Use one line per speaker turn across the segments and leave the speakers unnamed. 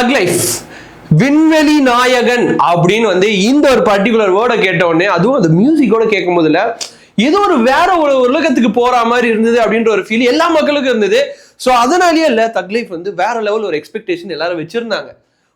தக் லைஃப் விண்வெளி நாயகன் அப்படின்னு வந்து இந்த ஒரு பர்டிகுலர் வேர்டை கேட்ட உடனே, அதுவும் அந்த மியூசிக்கோட கேட்கும் போதுல ஏதோ ஒரு வேற ஒரு உலகத்துக்கு போற மாதிரி இருந்தது அப்படின்ற ஒரு ஃபீல் எல்லா மக்களுக்கும் இருந்தது. ஸோ அதனாலேயே இல்ல தக் லைஃப் வந்து வேற லெவல் ஒரு எக்ஸ்பெக்டேஷன் எல்லாரும் வச்சிருந்தாங்க.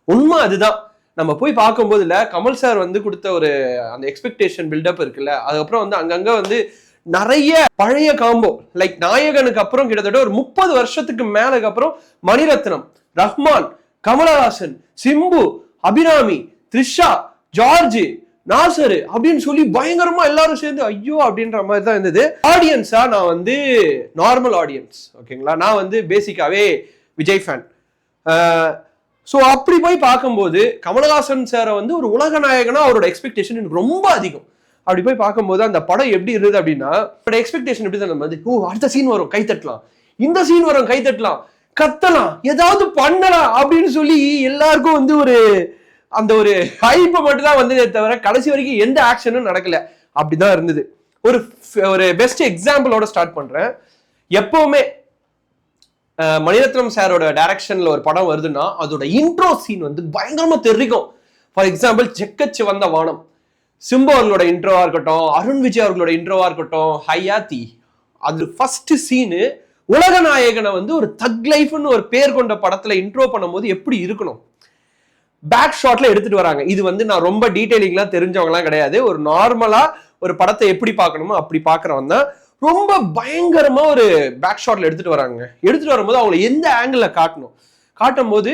உண்மை அதுதான். நம்ம போய் பார்க்கும்போது இல்ல கமல் சார் வந்து கொடுத்த ஒரு அந்த எக்ஸ்பெக்டேஷன் பில்டப் இருக்குல்ல, அதுக்கப்புறம் வந்து அங்கங்க வந்து நிறைய பழைய காம்போ லைக் நாயகனுக்கு அப்புறம் கிட்டத்தட்ட ஒரு 30 வருஷத்துக்கு மேலக்கு அப்புறம் மணிரத்னம், ரஹ்மான், கமலஹாசன், சிம்பு, அபிராமி, த்ரிஷா, ஜார்ஜ், நாசரு அப்படின்னு சொல்லி பயங்கரமா எல்லாரும் சேர்ந்து ஐயோ அப்படின்ற மாதிரி தான் இருந்தது. ஆடியன்ஸா நான் வந்து நார்மல் ஆடியன்ஸ், ஓகேங்களா, நான் வந்து பேசிக்காவே விஜய் ஃபேன். ஸோ அப்படி போய் பார்க்கும்போது கமலஹாசன் சாரை வந்து ஒரு உலக நாயகனா அவரோட எக்ஸ்பெக்டேஷன் எனக்கு ரொம்ப அதிகம். அப்படி போய் பார்க்கும்போது அந்த படம் எப்படி இருந்தது அப்படின்னா, எக்ஸ்பெக்டேஷன் எப்படி தான் வந்து அடுத்த சீன் வரும் கை தட்டலாம், இந்த சீன் வரும் கை தட்டலாம், கத்தலாம், ஏதாவது பண்ணலாம் அப்படின்னு சொல்லி எல்லாருக்கும் வந்து ஒரு அந்த ஒரு ஹைப்பை மட்டும் தான் வந்ததே தவிர கடைசி வரைக்கும் எந்த ஆக்ஷனும் நடக்கல. அப்படிதான் இருந்தது. ஒரு பெஸ்ட் எக்ஸாம்பிளோட ஸ்டார்ட் பண்றேன். எப்பவுமே மணிரத்னம் சாரோட டைரக்ஷன்ல ஒரு படம் வருதுன்னா அதோட இன்ட்ரோ சீன் வந்து பயங்கரமா தெரிவிக்கும். ஃபார் எக்ஸாம்பிள் செக்கச்சு வந்த வானம், சிம்பு அவர்களோட இன்ட்ரோவா இருக்கட்டும், அருண் விஜய் அவர்களோட இன்ட்ரோவா இருக்கட்டும், ஹயாத்தி, அது ஃபர்ஸ்ட் சீனு உலக நாயகனை வந்து ஒரு தக் லைஃப்னு ஒரு பேர் கொண்ட படத்துல இன்ட்ரோ பண்ணும்போது எப்படி இருக்கணும், பேக் ஷாட்ல எடுத்துட்டு வராங்க. இது வந்து நான் ரொம்ப டீடைலிங்லாம் தெரிஞ்சவங்கலாம் கிடையாது, ஒரு நார்மலா ஒரு படத்தை எப்படி பார்க்கணுமோ அப்படி பாக்குறவன் தான். ரொம்ப பயங்கரமா ஒரு பேக் ஷாட்ல எடுத்துட்டு வராங்க. எடுத்துட்டு வரும்போது அவங்களை எந்த ஆங்கிள் காட்டணும், காட்டும் போது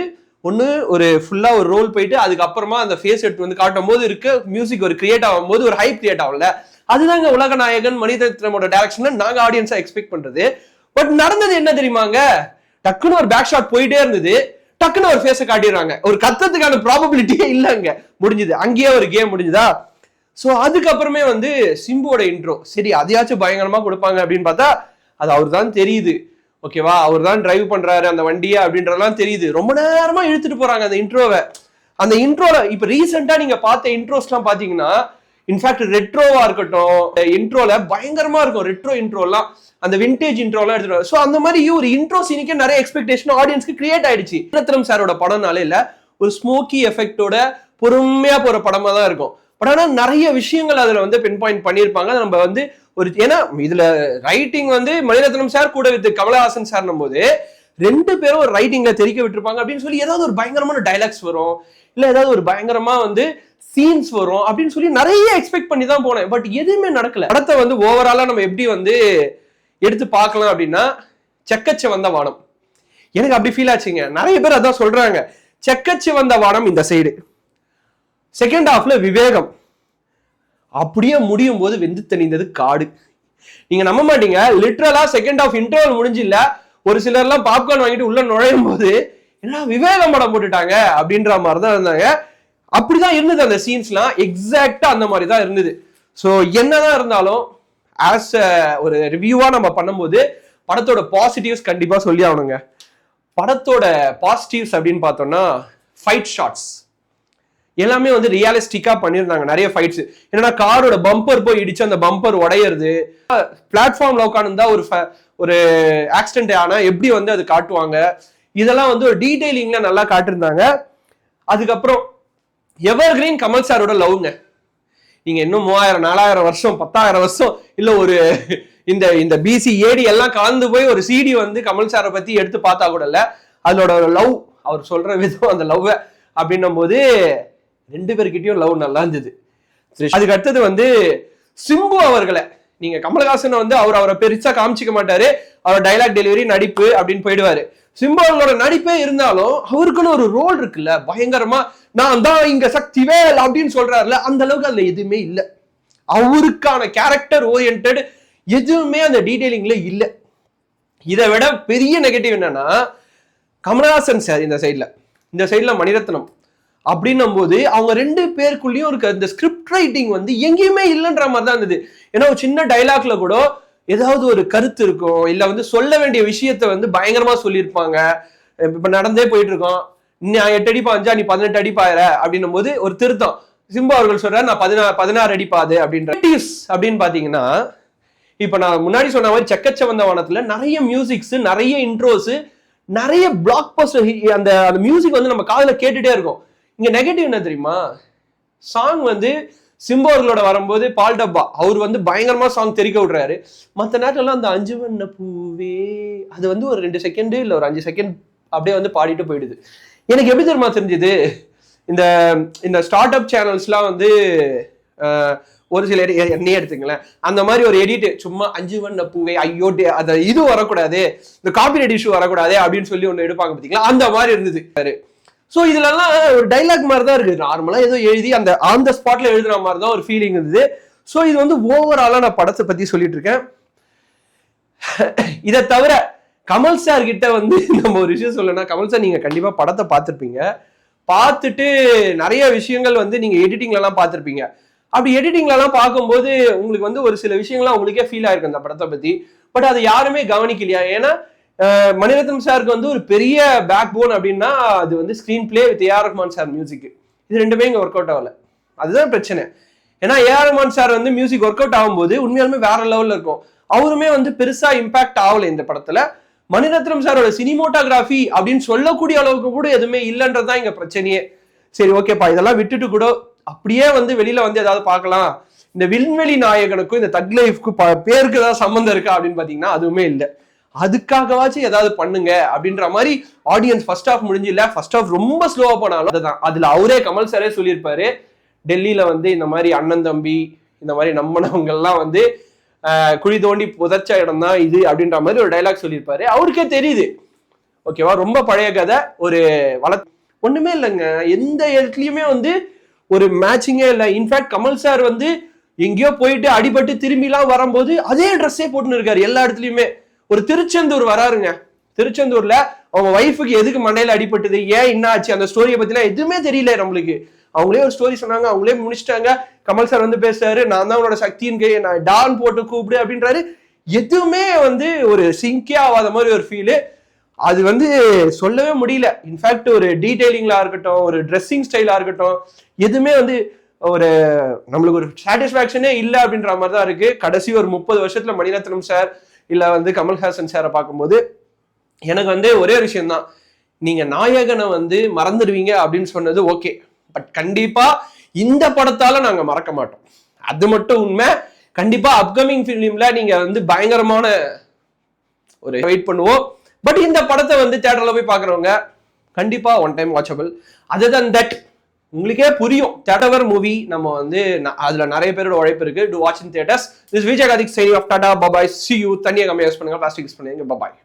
ஒண்ணு ஒரு ஃபுல்லா ஒரு ரோல் போயிட்டு அதுக்கப்புறமா அந்த ஃபேஸ் எடுத்து வந்து காட்டும் போது இருக்க மியூசிக் ஒரு கிரியேட் ஆகும் போது ஒரு ஹைப் கிரியேட் ஆகும்ல, அதுதாங்க உலக நாயகன் மணிரத்னமோட டைரக்ஷன்ல நாங்க ஆடியன்ஸா எக்ஸ்பெக்ட் பண்றது. பட் நடந்தது என்ன தெரியுமாங்க, டக்குன்னு ஒரு பேக் ஷாட் போயிட்டே இருந்தது, டக்குன்னு ஒரு ஃபேஸை காட்டிடுறாங்க. ஒரு கத்தத்துக்கான ப்ராபபிலிட்டியே இல்லைங்க, முடிஞ்சுது, அங்கேயே ஒரு கேம் முடிஞ்சுதா. ஸோ அதுக்கப்புறமே வந்து சிம்புவோட இன்ட்ரோ, சரி அதையாச்சும் பயங்கரமா கொடுப்பாங்க அப்படின்னு பார்த்தா அது அவர் தான் தெரியுது, ஓகேவா, அவர் தான் டிரைவ் பண்றாரு அந்த வண்டியை அப்படின்றதெல்லாம் தெரியுது. ரொம்ப நேரமா இழுத்துட்டு போறாங்க அந்த இன்ட்ரோவை. அந்த இன்ட்ரோல இப்ப ரீசெண்டா நீங்க பார்த்த இன்ட்ரோஸ்லாம் பாத்தீங்கன்னா இன்ஃபேக்ட் ரெட்ரோவா இருக்கட்டும், இன்ட்ரோல பயங்கரமா இருக்கும். ரெட்ரோ இன்ட்ரோலாம், அந்த விண்டேஜ் இன்ட்ரோலாம் எடுத்துட்டு. ஸோ அந்த மாதிரி ஒரு இன்ட்ரோ சீனுக்கே நிறைய எக்ஸ்பெக்டேஷன் ஆடியன்ஸ்க்கு கிரியேட் ஆயிடுச்சு. ரத்னம் சாரோட படம்னாலே இல்ல ஒரு ஸ்மோக்கி எஃபெக்டோட பொறுமையா போற படமா தான் இருக்கும். பட் ஆனா நிறைய விஷயங்கள் அதுல வந்து பின் பாயிண்ட் பண்ணியிருப்பாங்க. நம்ம வந்து ஒரு ஏன்னா இதுல ரைட்டிங் வந்து மணிரத்னம் சார் கூட வித் கமலஹாசன் சார்னும் போது ரெண்டு பேரும் ஒரு ரைட்டிங்ல தெரிக்க விட்டுருப்பாங்க அப்படின்னு சொல்லி ஏதாவது ஒரு பயங்கரமான டைலாக்ஸ் வரும், இல்ல ஏதாவது ஒரு பயங்கரமா வந்து சீன்ஸ் வரும் அப்படின்னு சொல்லி நிறைய எக்ஸ்பெக்ட் பண்ணி தான் போனேன். பட் எதுவுமே நடக்கல. படத்தை வந்து ஓவராலா நம்ம எப்படி வந்து எடுத்து பார்க்கலாம் அப்படின்னா, செக்கச்சு வந்த வானம் எனக்கு அப்படி ஃபீல் ஆச்சுங்க. நிறைய பேர் அதான் சொல்றாங்க, செக்கச்சு வந்த வானம் இந்த சைடு, செகண்ட் ஹாஃப்ல விவேகம், அப்படியே முடியும் போது வெந்து தணிந்தது காடு. நீங்க நம்ப மாட்டீங்க, லிட்டரலா செகண்ட் ஹாஃப் இன்டர்வல் முடிஞ்சு இல்ல ஒரு சிலர் எல்லாம் பாப்கார்ன் வாங்கிட்டு உள்ள நுழையும் போது என்ன விவேகம் படம் போட்டுட்டாங்க அப்படின்ற மாதிரிதான் இருந்தாங்க. அப்படிதான் இருந்தது அந்த சீன்ஸ்லாம், எக்ஸாக்டா அந்த மாதிரி தான் இருந்தது. ஸோ என்னதான் இருந்தாலும் ஆஸ் ஒரு ரிவ்யூவா நம்ம பண்ணும்போது படத்தோட பாசிட்டிவ்ஸ் கண்டிப்பா சொல்லி ஆகணுங்க. படத்தோட பாசிட்டிவ்ஸ் அப்படின்னு பார்த்தோம்னா ஃபைட் ஷாட்ஸ் எல்லாமே வந்து ரியலிஸ்டிக்கா பண்ணியிருந்தாங்க. நிறைய ஃபைட்ஸ் என்னன்னா காரோட பம்பர் போய் இடிச்சு அந்த பம்பர் உடையிறது, பிளாட்ஃபார்ம்ல உட்காந்துருந்தா ஒரு ஆக்சிடென்ட் ஆனா எப்படி வந்து அது காட்டுவாங்க, இதெல்லாம் வந்து ஒரு டீடைலிங்ல நல்லா காட்டிருந்தாங்க. அதுக்கப்புறம் எவர் கிரீன் கமல் சாரோட லவ்ங்க. நீங்க இன்னும் 3000 4000 வருஷம் 10,000 வருஷம் இல்ல ஒரு இந்த பிசி ஏடி எல்லாம் கலந்து போய் ஒரு சிடி வந்து கமல் சாரை பத்தி எடுத்து பார்த்தா கூட இல்ல, அதோட லவ் அவர் சொல்ற விதம் அந்த லவ் அப்படின்னும் போது ரெண்டு பேர்கிட்டயும் லவ் நல்லா இருந்தது. அதுக்கு அடுத்தது வந்து சிம்பு அவர்களை, நீங்க கமலஹாசன் வந்து அவரை பெருசா காமிச்சிக்க மாட்டாரு, அவர் டைலாக் டெலிவரி நடிப்பு அப்படின்னு போயிடுவாரு. சிம்பு அவர்களோட நடிப்பே இருந்தாலும் அவருக்குன்னு ஒரு ரோல் இருக்குல்ல, பயங்கரமா நான் தான் இங்க சக்திவேல் அப்படின்னு சொல்றாருல, அந்த அளவுக்கு அதுல எதுவுமே இல்லை. அவருக்கான கேரக்டர் ஓரியன்டட் எதுவுமே அந்த டீடைலிங்ல இல்லை. இதை விட பெரிய நெகட்டிவ் என்னன்னா கமலஹாசன் சார் இந்த சைட்ல மணிரத்னம் அப்படின்னும் போது அவங்க ரெண்டு பேருக்குள்ளயும் இருக்க இந்த ஸ்கிரிப்ட் ரைட்டிங் வந்து எங்கேயுமே இல்லைன்ற மாதிரி தான் இருந்தது. ஏன்னா ஒரு சின்ன டைலாக்ல கூட ஏதாவது ஒரு கருத்து இருக்கும், இல்ல வந்து சொல்ல வேண்டிய விஷயத்த வந்து பயங்கரமா சொல்லியிருப்பாங்க. இப்ப நடந்தே போயிட்டு இருக்கோம், நான் 8 அடி பாஞ்சா நீ 18 அடி பாயிர அப்படின்னும் போது ஒரு திருத்தம் சிம்பு அவர்கள் சொல்றாரு நான் 16 அடி பாது அப்படின்ற. அப்படின்னு பாத்தீங்கன்னா இப்ப நான் முன்னாடி சொன்ன மாதிரி செக்கச்ச வந்த வானத்துல நிறைய மியூசிக்ஸ், நிறைய இன்ட்ரோஸ், நிறைய பிளாக் பஸ்டர் அந்த அந்த மியூசிக் வந்து நம்ம காதுல கேட்டுட்டே இருக்கும். இங்க நெகட்டிவ் என்ன தெரியுமா, சாங் வந்து சிம்பு அவர்களோட வரும்போது பால் டப்பா அவர் வந்து பயங்கரமா சாங் தெரிக்க விடுறாரு. மற்ற நேரத்துல அந்த 5 வண்ண பூவே அது வந்து ஒரு 2 செகண்ட் இல்ல ஒரு 5 செகண்ட் அப்படியே வந்து பாடிட்டு போயிடுது. எனக்கு எப்படி தெரியுமா தெரிஞ்சுது, இந்த இந்த ஸ்டார்ட் அப் சேனல்ஸ்லாம் வந்து ஒரு சில என்னையே எடுத்துங்களேன், அந்த மாதிரி ஒரு எடிட் சும்மா 5 வண்ண பூவே ஐயோ அந்த இது வரக்கூடாது, இந்த காப்பிரைட் இஷ்யூ வரக்கூடாது அப்படின்னு சொல்லி ஒண்ணு எடுப்பாங்க பாத்தீங்களா, அந்த மாதிரி இருந்தது. ஸோ இதுலலாம் ஒரு டைலாக் மாதிரி தான் இருக்குது, நார்மலா ஏதோ எழுதி அந்த ஆன் த ஸ்பாட்ல எழுதுன மாதிரி தான் ஒரு ஃபீலிங் இருந்தது. ஸோ இது வந்து ஓவராலா நான் படத்தை பத்தி சொல்லிட்டு இருக்கேன். இதை தவிர கமல் சார் கிட்ட வந்து நம்ம ஒரு விஷயம் சொல்லணும்னா, கமல் சார் நீங்க கண்டிப்பா படத்தை பார்த்துருப்பீங்க, பார்த்துட்டு நிறைய விஷயங்கள் வந்து நீங்க எடிட்டிங்ல எல்லாம் பார்த்துருப்பீங்க. அப்படி எடிட்டிங்ல எல்லாம் பார்க்கும்போது உங்களுக்கு வந்து ஒரு சில விஷயங்கள்லாம் உங்களுக்கே ஃபீல் ஆயிருக்கு அந்த படத்தை பத்தி. பட் அதை யாருமே கவனிக்கலையா? ஏன்னா மணிரத்னம் சாருக்கு வந்து ஒரு பெரிய பேக் போன் அப்படின்னா அது வந்து screen play with A R Rahman sir music, இது ரெண்டுமே இங்க ஒர்க் அவுட் ஆகல. அதுதான் பிரச்சனை. ஏன்னா ஏஆர் ரஹ்மான் சார் வந்து மியூசிக் ஒர்க் அவுட் ஆகும்போது உண்மையாலுமே வேற லெவல்ல இருக்கும். அவருமே வந்து பெருசா இம்பாக்ட் ஆகல இந்த படத்துல. மணிரத்னம் சாரோட சினிமோட்டோகிராஃபி அப்படின்னு சொல்லக்கூடிய அளவுக்கு கூட எதுவுமே இல்லைன்றதுதான் இங்க பிரச்சனையே. சரி ஓகேப்பா, இதெல்லாம் விட்டுட்டு கூட அப்படியே வந்து வெளியில வந்து ஏதாவது பார்க்கலாம், இந்த விண்வெளி நாயகனுக்கும் இந்த தக் லைஃப்க்கு பேருக்கு ஏதாவது சம்பந்தம் இருக்கா அப்படின்னு பாத்தீங்கன்னா அதுவுமே இல்லை. அதுக்காகவாச்சும் ஏதாவது பண்ணுங்க அப்படின்ற மாதிரி ஆடியன்ஸ் ஃபர்ஸ்ட் ஹாஃப் முடிஞ்சு இல்ல, ஃபர்ஸ்ட் ஹாஃப் ரொம்ப ஸ்லோவா போனாலும் அதுதான். அதுல அவரே கமல் சாரே சொல்லியிருப்பாரு, டெல்லியில வந்து இந்த மாதிரி அண்ணன் தம்பி இந்த மாதிரி நம்பினவங்க எல்லாம் வந்து குழி தோண்டி புதைச்ச இடம் தான் இது அப்படின்ற மாதிரி ஒரு டைலாக் சொல்லியிருப்பாரு. அவருக்கே தெரியுது ஓகேவா, ரொம்ப பழைய கதை, ஒரு ஒண்ணுமே இல்லைங்க, எந்த இடத்துலயுமே வந்து ஒரு மேட்சிங்கே இல்லை. இன்ஃபேக்ட் கமல் சார் வந்து எங்கேயோ போயிட்டு அடிபட்டு திரும்பிலாம் வரும்போது அதே ட்ரெஸ்ஸே போட்டுன்னு இருக்காரு எல்லா இடத்துலயுமே. ஒரு திருச்செந்தூர் வராருங்க, திருச்செந்தூர்ல அவங்க ஒய்ஃபுக்கு எதுக்கு மண்டையில அடிபட்டது, ஏன் என்ன ஆச்சு, அந்த ஸ்டோரியை பத்திலாம் எதுவுமே தெரியல நம்மளுக்கு. அவங்களே ஒரு ஸ்டோரி சொன்னாங்க, அவங்களே முடிச்சிட்டாங்க. கமல் சார் வந்து பேசுறாரு, நான் தான் உன்னோட சக்தின்னு நான் டான் போட்டு கூப்பிடு அப்படின்றாரு. எதுவுமே வந்து ஒரு சிங்கே ஆகாத மாதிரி ஒரு ஃபீலு. அது வந்து சொல்லவே முடியல. இன்ஃபேக்ட் ஒரு டீடைலிங்லா இருக்கட்டும், ஒரு ட்ரெஸ்ஸிங் ஸ்டைலா இருக்கட்டும், எதுவுமே வந்து ஒரு நம்மளுக்கு ஒரு சாட்டிஸ்பாக்சனே இல்லை அப்படின்ற மாதிரி தான் இருக்கு. கடைசி ஒரு 30 வருஷத்துல மணிரத்னம் சார் இல்ல வந்து கமல்ஹாசன் சாரை பார்க்கும்போது எனக்கு வந்து ஒரே ஒரு விஷயம் தான், நீங்க நாயகனை வந்து மறந்துடுவீங்க அப்படின்னு சொன்னது ஓகே, பட் கண்டிப்பா இந்த படத்தால நாங்க மறக்க மாட்டோம், அது மட்டும் உண்மை. கண்டிப்பா அப்கமிங் ஃபிலிம்ல நீங்க வந்து பயங்கரமான ஒரு வெயிட் பண்ணுவோம். பட் இந்த படத்தை வந்து தியேட்டர்ல போய் பாக்குறவங்க கண்டிப்பா one time watchable. Other than that உங்களுக்கே புரியும், தேட்டர் மூவி நம்ம வந்து அதுல நிறைய பேரோட உழைப்பு இருக்கு. To watch in theatres. This Vijay Karthik signing off Tata, bye bye, see you. தண்ணியை கம்மியா யூஸ் பண்ணுங்க, பிளாஸ்டிக் யூஸ் பண்ணுங்க, பபாய்.